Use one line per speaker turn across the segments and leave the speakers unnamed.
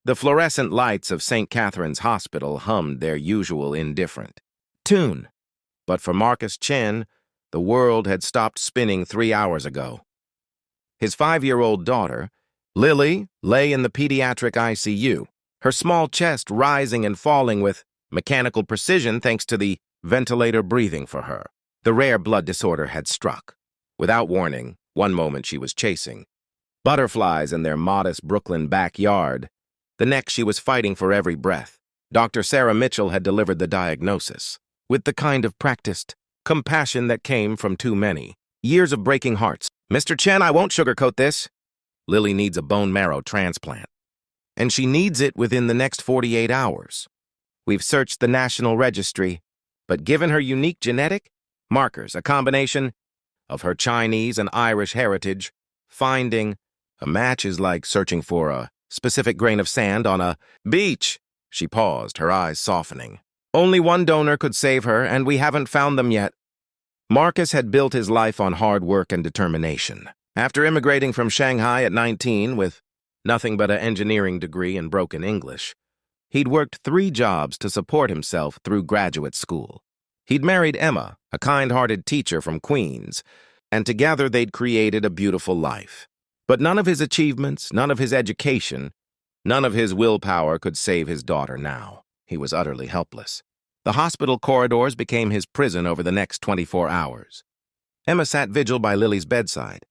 The fluorescent lights of St. Catherine's Hospital hummed their usual indifferent tune. But for Marcus Chen, the world had stopped spinning 3 hours ago. His 5-year-old daughter, Lily, lay in the pediatric ICU, her small chest rising and falling with mechanical precision thanks to the ventilator breathing for her. The rare blood disorder had struck. Without warning, one moment she was chasing butterflies in their modest Brooklyn backyard. The next she was fighting for every breath. Dr. Sarah Mitchell had delivered the diagnosis, with the kind of practiced compassion that came from too many years of breaking hearts. "Mr. Chen, I won't sugarcoat this. Lily needs a bone marrow transplant, and she needs it within the next 48 hours. We've searched the National Registry, but given her unique genetic markers, a combination of her Chinese and Irish heritage, finding a match is like searching for a specific grain of sand on a beach." She paused, her eyes softening. "Only one donor could save her, and we haven't found them yet." Marcus had built his life on hard work and determination. After immigrating from Shanghai at 19 with nothing but an engineering degree and broken English, he'd worked 3 jobs to support himself through graduate school. He'd married Emma, a kind-hearted teacher from Queens, and together they'd created a beautiful life. But none of his achievements, none of his education, none of his willpower could save his daughter now. He was utterly helpless. The hospital corridors became his prison over the next 24 hours. Emma sat vigil by Lily's bedside,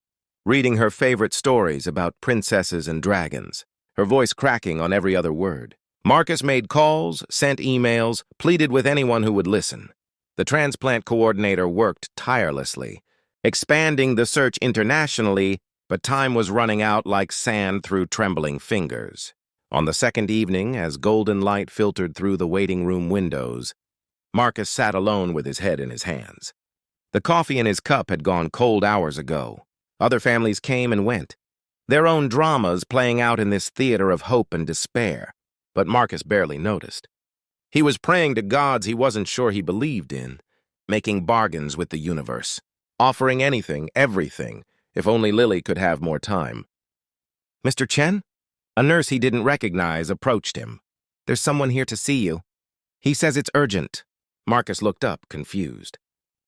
reading her favorite stories about princesses and dragons, her voice cracking on every other word. Marcus made calls, sent emails, pleaded with anyone who would listen. The transplant coordinator worked tirelessly, expanding the search internationally, but time was running out like sand through trembling fingers. On the second evening, as golden light filtered through the waiting room windows, Marcus sat alone with his head in his hands. The coffee in his cup had gone cold hours ago. Other families came and went, their own dramas playing out in this theater of hope and despair, but Marcus barely noticed. He was praying to gods he wasn't sure he believed in, making bargains with the universe, offering anything, everything, if only Lily could have more time. "Mr. Chen?" A nurse he didn't recognize approached him. "There's someone here to see you. He says it's urgent." Marcus looked up, confused.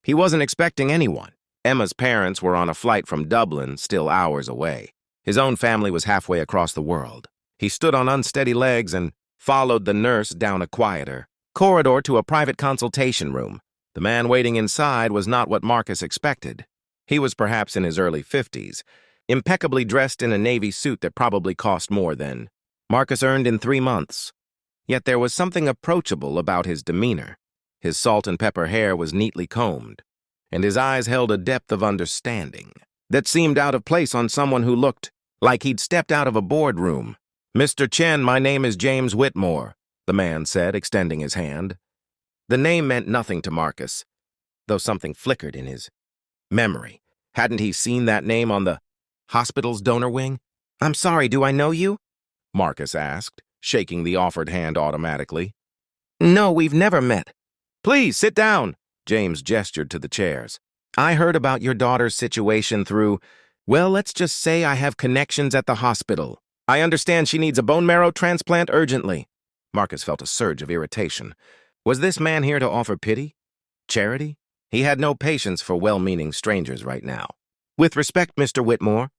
He wasn't expecting anyone. Emma's parents were on a flight from Dublin, still hours away. His own family was halfway across the world. He stood on unsteady legs and followed the nurse down a quieter corridor to a private consultation room. The man waiting inside was not what Marcus expected. He was perhaps in his early 50s, impeccably dressed in a navy suit that probably cost more than Marcus earned in 3 months. Yet there was something approachable about his demeanor. His salt and pepper hair was neatly combed, and his eyes held a depth of understanding that seemed out of place on someone who looked like he'd stepped out of a boardroom. "Mr. Chen, my name is James Whitmore," the man said, extending his hand. The name meant nothing to Marcus, though something flickered in his memory. Hadn't he seen that name on the hospital's donor wing? "I'm sorry, do I know you?" Marcus asked, shaking the offered hand automatically. "No, we've never met." "Please, sit down," James gestured to the chairs. "I heard about your daughter's situation through, well, let's just say I have connections at the hospital. I understand she needs a bone marrow transplant urgently." Marcus felt a surge of irritation. Was this man here to offer pity? Charity? He had no patience for well-meaning strangers right now. "With respect, Mr. Whitmore,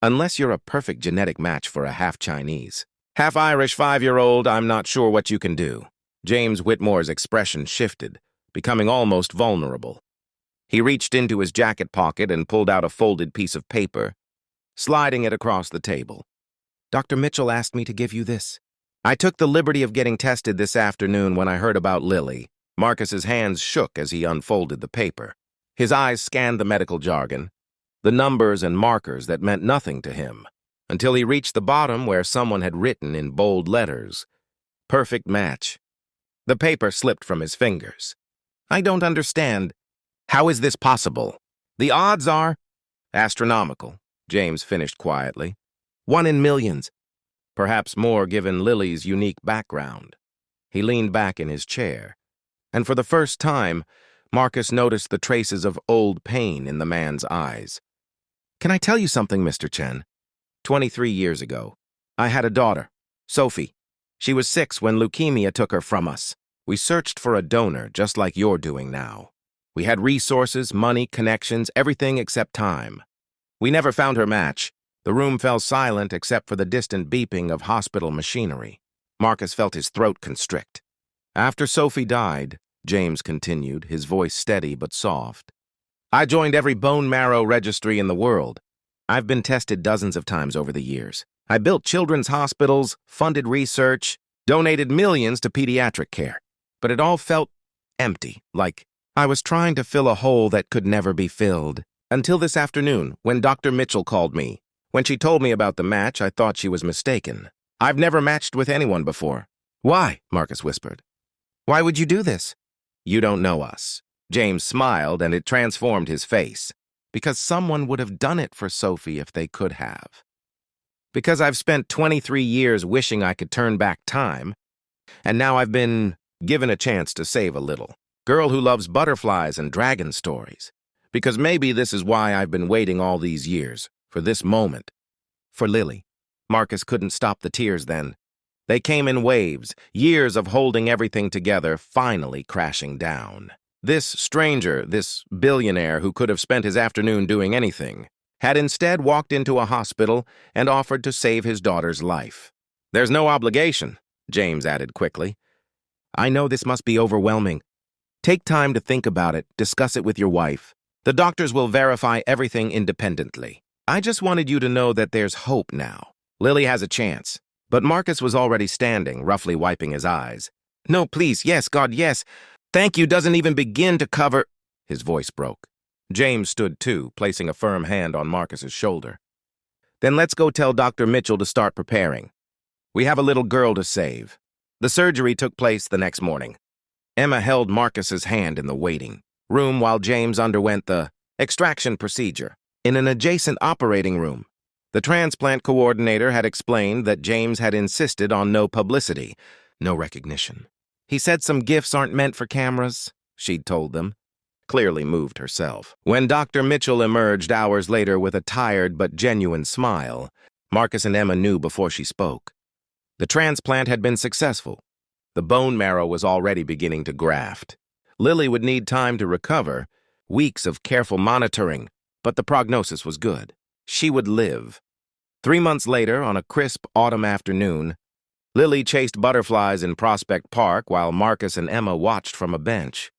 unless you're a perfect genetic match for a half-Chinese, half-Irish 5-year-old, I'm not sure what you can do." James Whitmore's expression shifted, becoming almost vulnerable. He reached into his jacket pocket and pulled out a folded piece of paper, sliding it across the table. "Dr. Mitchell asked me to give you this. I took the liberty of getting tested this afternoon when I heard about Lily." Marcus's hands shook as he unfolded the paper. His eyes scanned the medical jargon, the numbers and markers that meant nothing to him, until he reached the bottom where someone had written in bold letters, "Perfect match." The paper slipped from his fingers. "I don't understand. How is this possible?" "The odds are astronomical," James finished quietly. 1 in millions. Perhaps more given Lily's unique background. He leaned back in his chair, and for the first time, Marcus noticed the traces of old pain in the man's eyes. "Can I tell you something, Mr. Chen? 23 years ago, I had a daughter, Sophie. She was 6 when leukemia took her from us. We searched for a donor, just like you're doing now. We had resources, money, connections, everything except time. We never found her match. The room fell silent except for the distant beeping of hospital machinery. Marcus felt his throat constrict. After Sophie died, James continued, his voice steady but soft, I joined every bone marrow registry in the world. I've been tested dozens of times over the years. I built children's hospitals, funded research, donated millions to pediatric care. But it all felt empty, like I was trying to fill a hole that could never be filled. Until this afternoon, when Dr. Mitchell called me. When she told me about the match, I thought she was mistaken. I've never matched with anyone before. Why? Marcus whispered. Why would you do this? You don't know us. James smiled, and it transformed his face. Because someone would have done it for Sophie if they could have. Because I've spent 23 years wishing I could turn back time, and now I've been given a chance to save a little. Girl who loves butterflies and dragon stories. Because maybe this is why I've been waiting all these years, for this moment. For Lily. Marcus couldn't stop the tears then. They came in waves, years of holding everything together, finally crashing down. This stranger, this billionaire who could have spent his afternoon doing anything, had instead walked into a hospital and offered to save his daughter's life. There's no obligation, James added quickly. I know this must be overwhelming. Take time to think about it, discuss it with your wife. The doctors will verify everything independently. I just wanted you to know that there's hope now. Lily has a chance. But Marcus was already standing, roughly wiping his eyes. No, please, yes, God, yes. Thank you doesn't even begin to cover... His voice broke. James stood too, placing a firm hand on Marcus's shoulder. Then let's go tell Dr. Mitchell to start preparing. We have a little girl to save. The surgery took place the next morning. Emma held Marcus's hand in the waiting room while James underwent the extraction procedure in an adjacent operating room. The transplant coordinator had explained that James had insisted on no publicity, no recognition. He said some gifts aren't meant for cameras, she'd told them, clearly moved herself. When Dr. Mitchell emerged hours later with a tired but genuine smile, Marcus and Emma knew before she spoke. The transplant had been successful. The bone marrow was already beginning to graft. Lily would need time to recover, weeks of careful monitoring, but the prognosis was good. She would live. 3 months later, on a crisp autumn afternoon, Lily chased butterflies in Prospect Park while Marcus and Emma watched from a bench.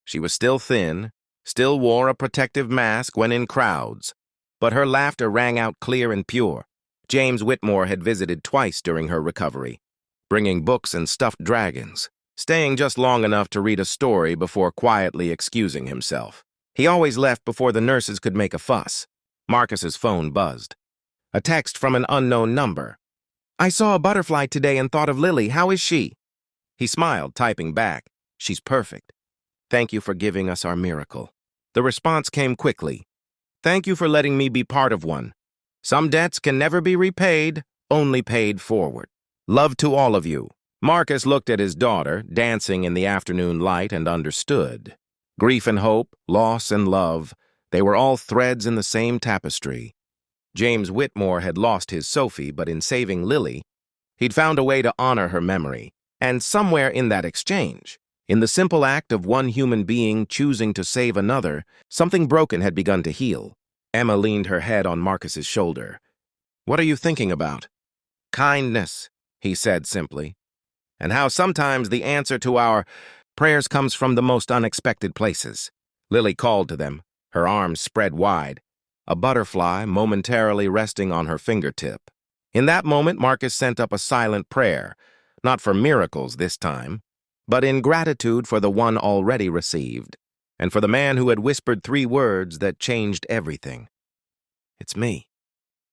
She was still thin, still wore a protective mask when in crowds, but her laughter rang out clear and pure. James Whitmore had visited twice during her recovery, bringing books and stuffed dragons, staying just long enough to read a story before quietly excusing himself. He always left before the nurses could make a fuss. Marcus's phone buzzed. A text from an unknown number. I saw a butterfly today and thought of Lily. How is she? He smiled, typing back. She's perfect. Thank you for giving us our miracle. The response came quickly. Thank you for letting me be part of one. Some debts can never be repaid, only paid forward. Love to all of you. Marcus looked at his daughter, dancing in the afternoon light, and understood. Grief and hope, loss and love, they were all threads in the same tapestry. James Whitmore had lost his Sophie, but in saving Lily, he'd found a way to honor her memory. And somewhere in that exchange, in the simple act of one human being choosing to save another, something broken had begun to heal. Emma leaned her head on Marcus's shoulder. What are you thinking about? Kindness, he said simply, and how sometimes the answer to our prayers comes from the most unexpected places. Lily called to them, her arms spread wide, a butterfly momentarily resting on her fingertip. In that moment, Marcus sent up a silent prayer, not for miracles this time, but in gratitude for the one already received, and for the man who had whispered 3 words that changed everything. It's me.